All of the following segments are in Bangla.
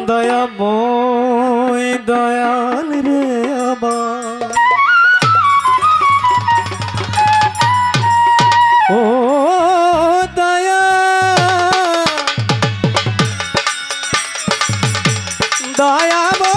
দয়াময় দয়াল রে আমার ও দয়া দয়াময়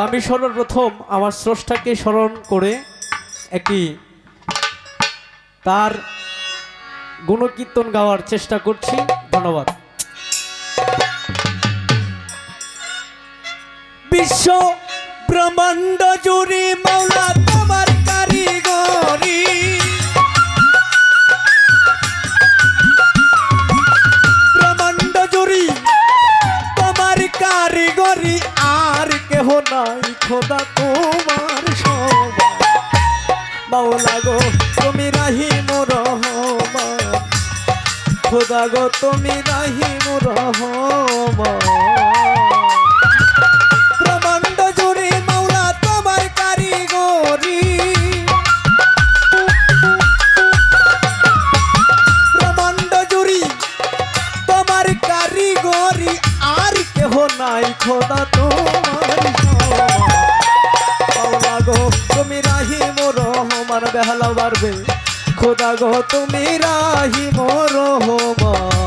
আমি সর্বপ্রথম আমার স্রষ্টাকে স্মরণ করে একটি তার গুণকীর্তন গাওয়ার চেষ্টা করছি। ধন্যবাদ। বিশ্ব ব্রহ্মাণ্ড জুড়ে মাওলা তোমার কারিগরি, ব্রহ্মাণ্ড জুড়ে তোমার কারিগরি, আর কেহ নাই খোদা তোমার সমান। মাওলা গো তুমি রাহিম রহমান, খোদা গো তুমি রাহিম রহমান। ব্রহ্মাণ্ড জুড়ে মাওলা তোমার কারিগরি, ব্রহ্মাণ্ড জুড়ে তোমার কারিগরি, আর কেহ নাই খোদা তোমার সমান। মাওলা গো তুমি রাহিম রহমান, বেহালা বাড়বে খোদা গো তুমি রাহিম রহমান।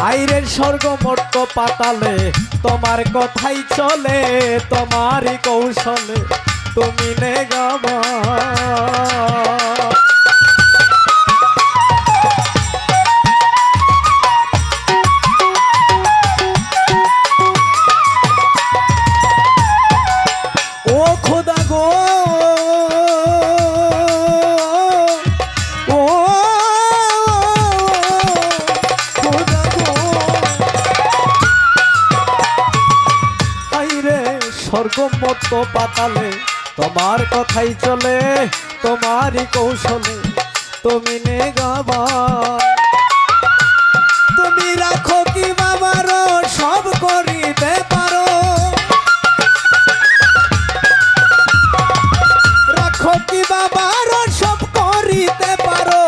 আইরের স্বর্গ মর্ত পাতালে তোমার কথাই চলে, তোমারই কৌশলে তুমি নেগাবা। ও খোদা গো স্বর্গমত পাতালে তোমার কথাই চলে, তোমারই কৌশলে তুমি নেগাবা। তুমি রাখো কি বাবার সব করিতে পারো, রাখো কি বাবার সব করিতে পারো,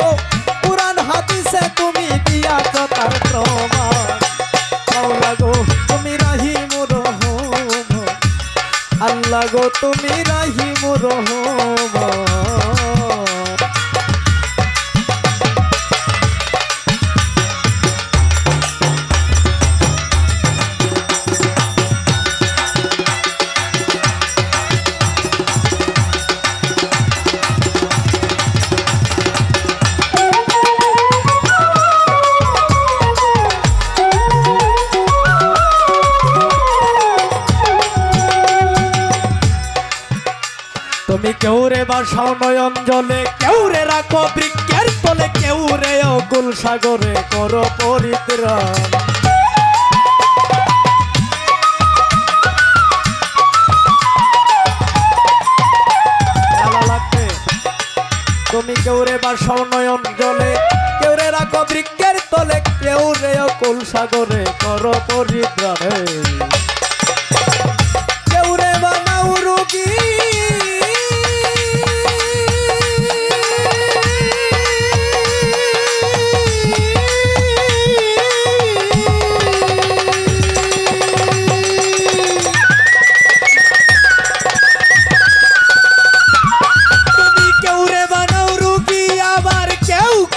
কুরআন হাদিসে তুমি দিয়াছ তার প্রমাণ। মাওলা গো তুমি রাহিম রহমান, আল্লাহ গো তুমি রাহিম রহমান। তুমি কেউ রে বাসাও নয়ন জলে, কেউ রে রাখো বৃক্ষের তলে, কেউ রে অকুল সাগরে করো পরিত্রাণ। তুমি কেউরে বাসাও নয়ন জলে, কেউরে রাখো বৃক্ষের তলে, কেউরে অকুল সাগরে করো পরিত্রাণে, কেউরে বানাও রোগী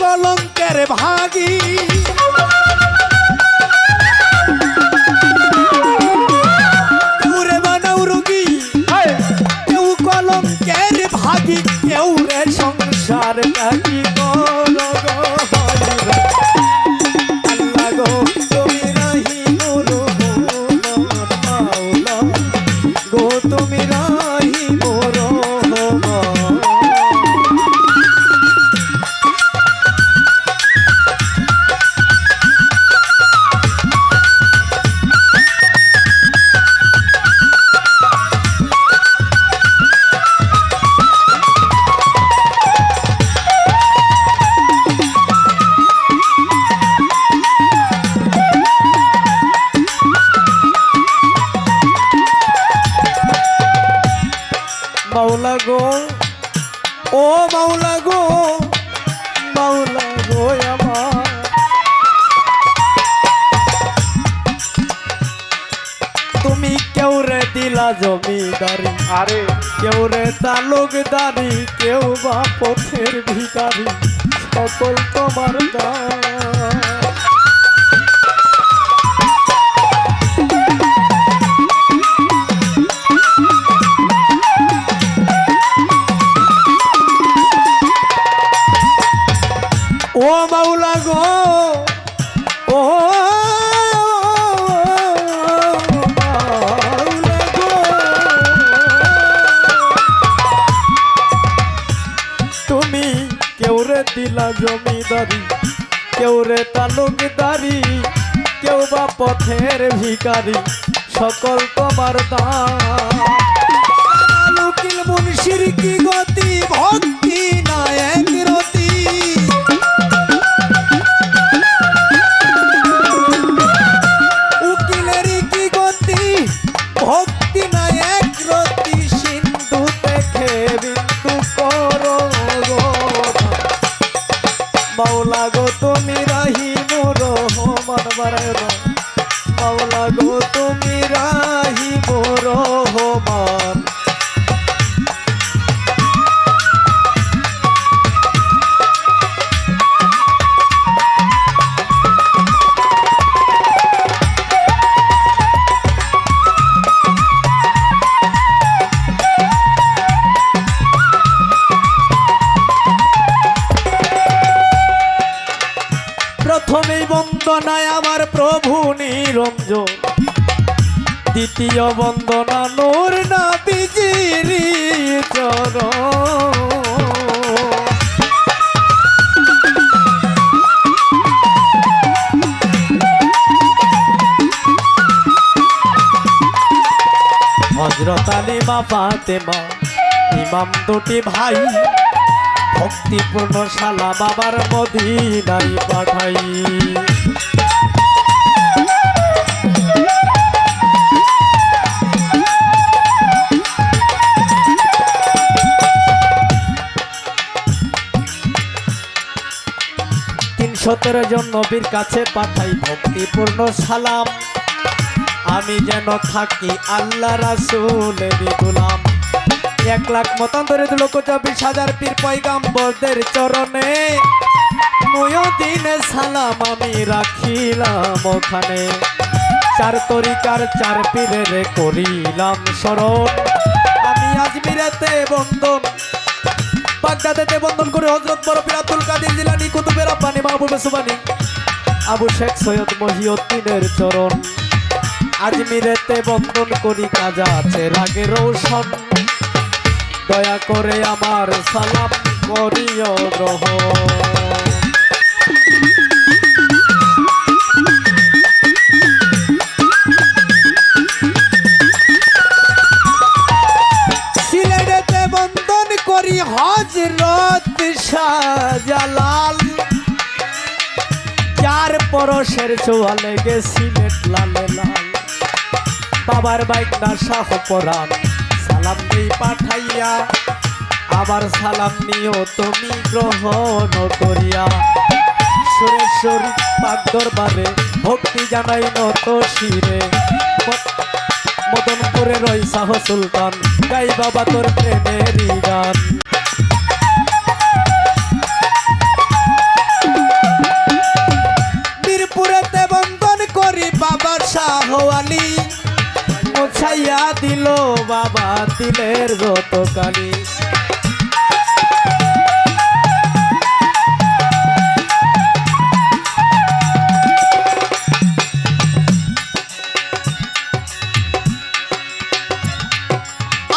কলঙ্কের ভাগী, কেউরে বানাও রোগী, কেউ কলঙ্কের ভাগী, কেউ রে সংসার ত্যাগী করো গো আল্লাহ গো তুমি রহিম রহমান মাওলা গো তুমি রহিম রহমান। মাওলা গো ও মাওলা গো, মাওলা গো আমার, তুমি কেউরে দিলা জমিদারি, আরে কেউরে তালুকদারি, কেউ বা পথের ভিখারি, সকল তোমার দান। ও মাওলা গো ও মাওলা গো, তুমি কেউরে দিলা জমিদারি, কেউরে তালুকদারি, কেউ বা পথের ভিখারি, সকল তোমার দান। উকিল মুনশির কি গতি, ভক্তি না এক রতি, ভক্তি না এক রতি, সিন্ধু দেখে বিন্দু করো গো মাওলা গো তুমি রহিম রহমান বারায়ণ, মাওলা গো তুমি রহিম রহমান। প্রথমেই বন্দনায় আমার প্রভু নিরঞ্জন, দ্বিতীয় বন্দনা নূর নবীজির চরণ। হযরত আলী মা ফাতেমা ইমাম দুটি ভাই, ভক্তিপূর্ণ সালাম আবার মদিনায় পাঠাই। তিনশতের জন নবীর কাছে পাঠাই ভক্তিপূর্ণ সালাম, আমি যেন থাকি আল্লাহ রাসূলের গোলাম। 1,00,000 মতান্তরে 2,24,000 পীর পয়গাম্বরদের চরণে, মুয়দ্দিনে সালাম আমি রাখিলাম ওখানে। 4 তরিকার 4 পীরের করিলাম স্মরণ, আমি আজমিরেতে বন্দন, বাগদাদেতে বন্দন করে হযরত বড় পীর আব্দুল কাদের জিলানী, কুতুবে রাব্বানী, মাহবুবে সুবহানী, আবু শেখ সৈয়দ মহিউদ্দিনের চরণ। আজমিরেতে বন্দন করি কাজা আছে রাগে রোশন, দয়া করে আমার সালাম করিও গ্রহণ। সিলেটেতে বন্দন করি হযরত শাহজালাল, যার পরশের ছোঁয়া লেগে সিলেট লালে লাল। বাবার বাইক না শাহ পরাণ, সালাম দেই পাঠাইয়া, আবার সালাম নিও তুমি গ্রহণ করিয়া। সুরেশ্বরী পাক দরবারে ভক্তি জানাই নত শিরে, মদনপুরে রই শাহ সুলতান, গাই বাবা তোর প্রেমেরই গান। মিরপুরেতে বন্দন করি বাবা শাহ আলী, মুছাইয়া দিল বাবা দিলের যত কালি।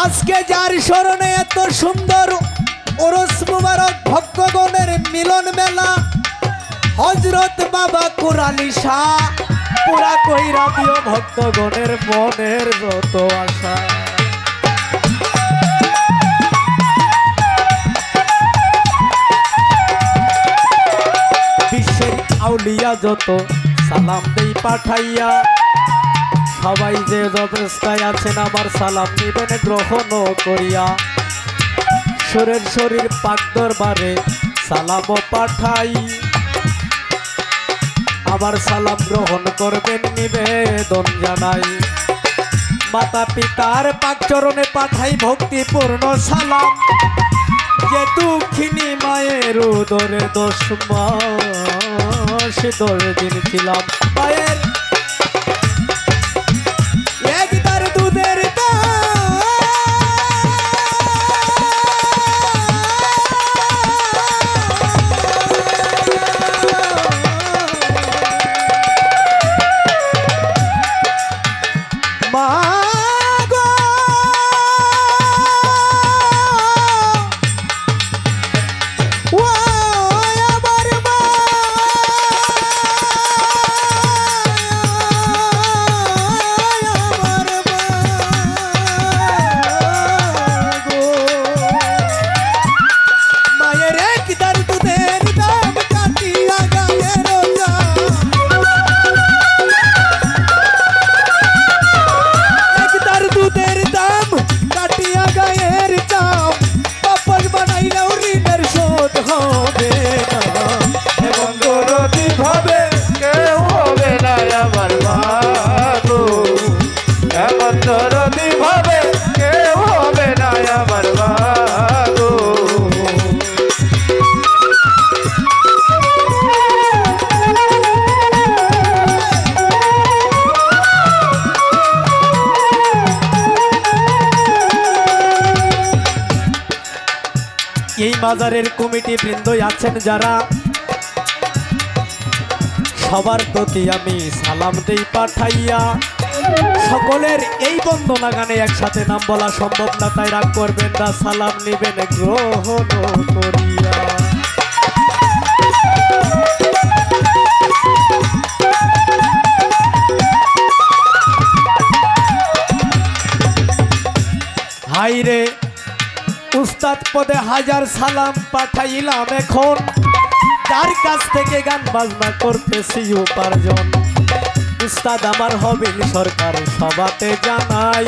আজকে যার স্মরণে এত সুন্দর ওরস মুবারক ভক্তগণের মিলন মেলা, হযরত বাবা কুরালি শাহ পুরা কইরা দিও ভক্তগণের মনের যত আশা। বিশ্বের আউলিয়া যত সালাম দেই পাঠাইয়া, সবাই যে অবস্থায় আছেন আমার সালাম নিবেন গ্রহণ করিয়া। সুরের শরীর পাক দরবারে সালাম পাঠাই, আমার সালাম গ্রহণ করবেন নিবেদন জানাই। মাতা পিতার পাক চরণে পাঠাই ভক্তিপূর্ণ সালাম, যে দুঃখিনী মায়ের উদরে 10 মাস 10 দিন ছিলাম। মায়ের একদার দুধের এই মাজারের কমিটি বৃন্দ আছেন যারা, সবার প্রতি আমি সালাম দেই পাঠাইয়া। সকলের এই বন্দনা গানে একসাথে নাম বলা সম্ভব না, তাই রাগ করবেন না, সালাম নিবেন গ্রহণ করিয়া। হাইরে উস্তাদ পদে হাজার সালাম পাঠাইলাম এখন, তার কাছ থেকে গান বাজনা করতেছি উপার্জন। উস্তাদ আমার হবিল সরকার সবাতে জানাই,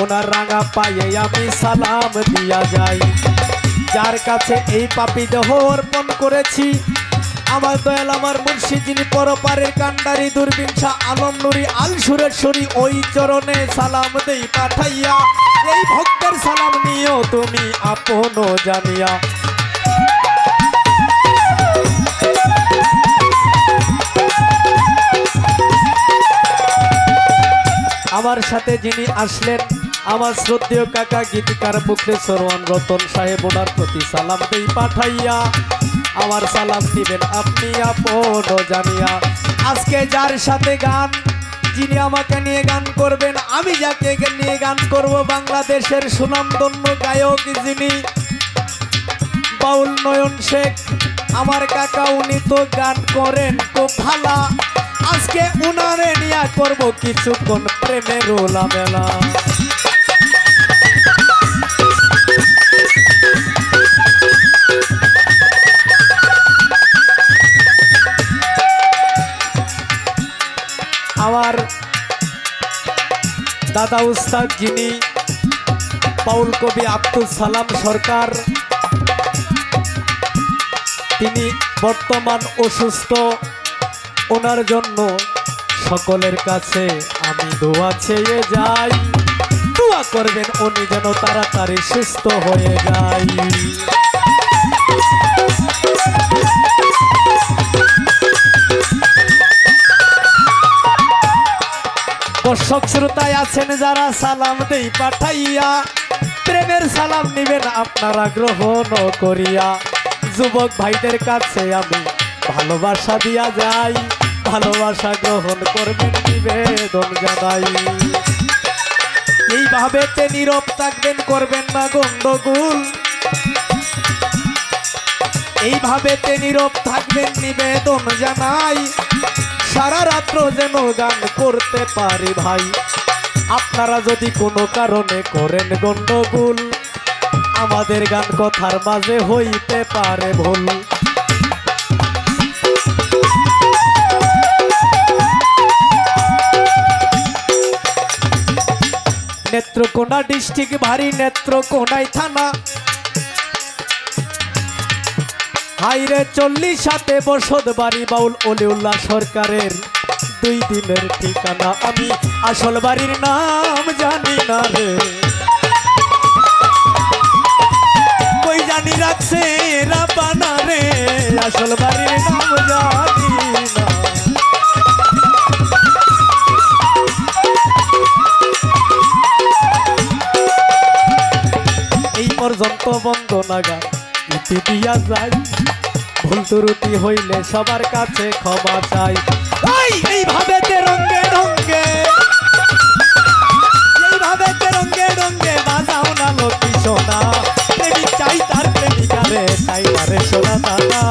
ওনার রাঙা পায়ে আমি সালাম দিয়া যাই। যার কাছে এই পাপী দেহ অর্পণ করেছি, আমার দয়াল আমার মুর্শিদ যিনি পরপারের কান্ডারি দূরবীন শাহ আলম নুরি আল সুরেশ্বরী, ওই চরণে সালাম দেই পাঠাইয়া। এই ভক্তের সালাম নিও তুমি আপন জানিয়া। আমার সাথে যিনি আসলেন আমার শ্রদ্ধেয় কাকা গীতিকার মুখলেস সরওয়ান রতন সাহেব, ওনার প্রতি সালাম দেই পাঠাইয়া। আমার সালাম দিবেন আপনি আপন জানিয়া। আজকে যার সাথে গান, যিনি আমাকে নিয়ে গান করবেন, আমি যাকে নিয়ে গান করব, বাংলাদেশের সুনামধন্য গায়ক যিনি বাউল নয়ন শেখ, আমার কাকা, উনি তো গান করেন খুব ভালো। আজকে উনারে নিয়ে করব কিছুক্ষণ প্রেমের ওলামেলা। দাদা উস্তাদ যিনি বাউল কবি আব্দুল সালাম সরকার, তিনি বর্তমান অসুস্থ। ওনার জন্য সকলের কাছে আমি দোয়া চেয়ে যাই, দোয়া করবেন উনি যেন তাড়াতাড়ি সুস্থ হয়ে যায়। দর্শক শ্রোতায় আছেন যারা সালাম দেই পাঠাইয়া, প্রেমের সালাম নিবেন আপনারা গ্রহণ করিয়া। যুবক ভাইদের কাছে আমি ভালোবাসা দিয়া যাই, ভালোবাসা গ্রহণ করবেন নিবেদন জানাই। এইভাবে নীরব থাকবেন, করবেন না গন্ডগোল, এইভাবে নীরব থাকবেন নিবেদন জানাই। সারা রাত্র যেন গান করতে পারি ভাই, আপনারা যদি কোনো কারণে করেন গন্ডগোল, আমাদের গান কথার মাঝে হইতে পারে ভুল। নেত্রকোনা ডিস্ট্রিক্ট ভারী নেত্রকোনায় থানা, হাইরে 40 বসত বাড়ি বাউল অলিউল্লাহ সরকারের 2 দিনের ঠিকানা। আমি আসল বাড়ির নাম জানি না রে, কই জানি রাখছে রাব্বানা রে, আসল বাড়ির নাম জানি না। এই পর্যন্ত বন্দনা গান ইতি দিয়া যায়, ভুল ত্রুটি হইলে সবার কাছে ক্ষমা চাই। এইভাবে রঙ্গে রঙ্গে, এইভাবে রঙ্গে রঙ্গে বাজাও না লক্ষ্মী সোনা, প্রেমিক চাই তার প্রেমিকারে চাই না রে সোনা দাদা।